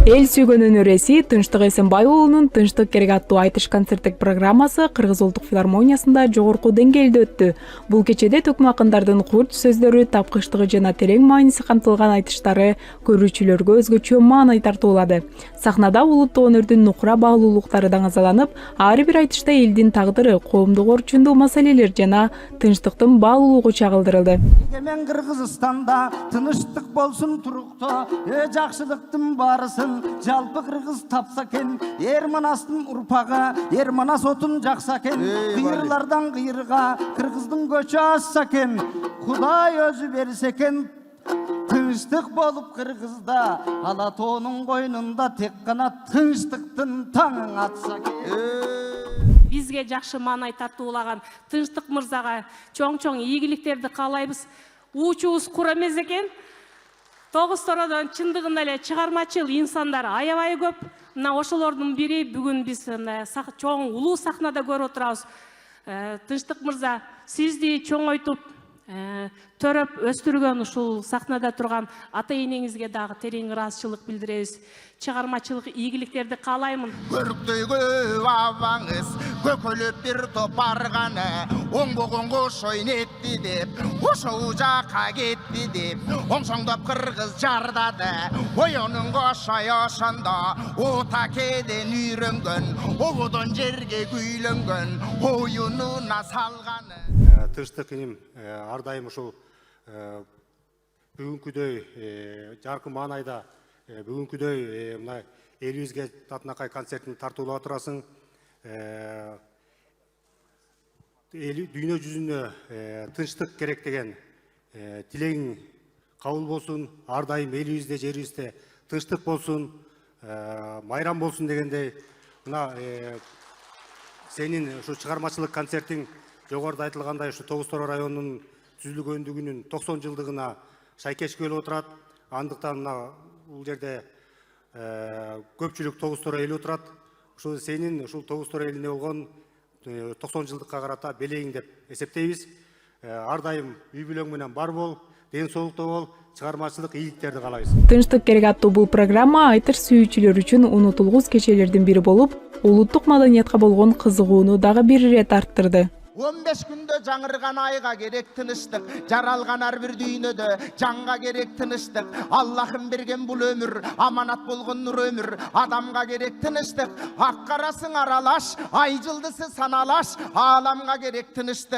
Эл сүйгөнүн өреси Тынчтык Эсенбай уулунун Тынчтык керек аттуу айтыш концерттик программасы Кыргыз Улуттук филармониясында жогорку деңгээлде өттү. Бул кечеде төкмө акындардын курч сөздөрү, тапкычтыгы жана терең мааниси камтылган айтыштары көрүүчүлөргө өзгөчө маанай тартуулады. Сахнада улуттук өнөрдүн нукура баалуулуктары даңазаланып, ар бир айтышта элдин тагдыры, коомдук орчундуу маселелер жана тынчтыктын баалуулугу чагылдырылды. Егемен Кыргызстанда тыныштык болсун турукту, жакшылыктын барысын жалпы кыргыз тапса кен, Ерманастын урпагы, Ерманас отун жакса кен, кыйырлардан кыйырга кыргыздын көчү assa кен, Кудай өзү берсе кен, тынчтык болуп кыргызда, ала тоонун койнунда тек гана тынчтыктын таңын атса кен. Бизге жакшы маанай тартуулаган Тынчтык мырзага чоң-чоң ийгиликтерди каалайбыз. Уучубуз кур эмес экен. Тогуз тородон чындыгында эле чыгармачыл инсандар аябай көп. Мына ошолордун бири бүгүн биз чоң улуу сахнада көрүп отурабыз. Тынчтык мырза, сизди чоңойтуп, төрөп өстүргөн ушул сахнада турган ата энеңизге дагы терең ыраазычылык билдиребиз. Чыгармачылык ийгиликтерди каалаймын. Көрктөйгө абаңыз көкөлөп бир топ барганы, оңбогонго шойнетти деп, ошол жака кетти деп, оңсоңдоп кыргыз жардады. Оюнунго шой ошондо, ота кеден үйрөнгөн, ободон жерге күйлөнгөн, оюнуна салганы. Тынчтык иним ар дайым ушул бүгүнкүдөй жаркын маанайда бүгүнкүдөй мына элибизге татынакай концертин тартуулап турасың. Дүйнө жүзүнө тынчтык керек деген тилегиң кабыл болсун, ар дайым элибизде, жерибизде тынчтык болсун, майрам болсун дегендей, мына сенин ушу чыгармачылык концертиң жогоруда айтылгандай ушу Тогуз Тороо районунун түзүлгөндүгүнүн 90 жылдыгына шайкеш келип отурат. Андыктан мына бул жерде көпчүлүк Тогуз Тороо эли отурат. Ушул сенин ушул Тогуз Тороо элине болгон 90 жылдыкка карата белегиң деп эсептейбиз. Ар дайым үй бүлөң менен бар бол, ден соолукта бол, чыгармачылык ийгиликтерди каалайбыз. Тынчтык керек аттуу бул программа айтыш сүйүүчүлөр үчүн унутулгус кечелердин бири болуп, улуттук маданиятка болгон кызыгууну дагы бир ирет арттырды. 15 күндө жаңырган айга керек тыныштык, жаралган ар бир дүйнөдө жанга керек тыныштык. Аллахым берген бул өмүр, аманат болгон нур өмүр, адамга керек тыныштык. Ак карасың аралаш, ай жылдысы саналаш, ааламга керек тыныштык.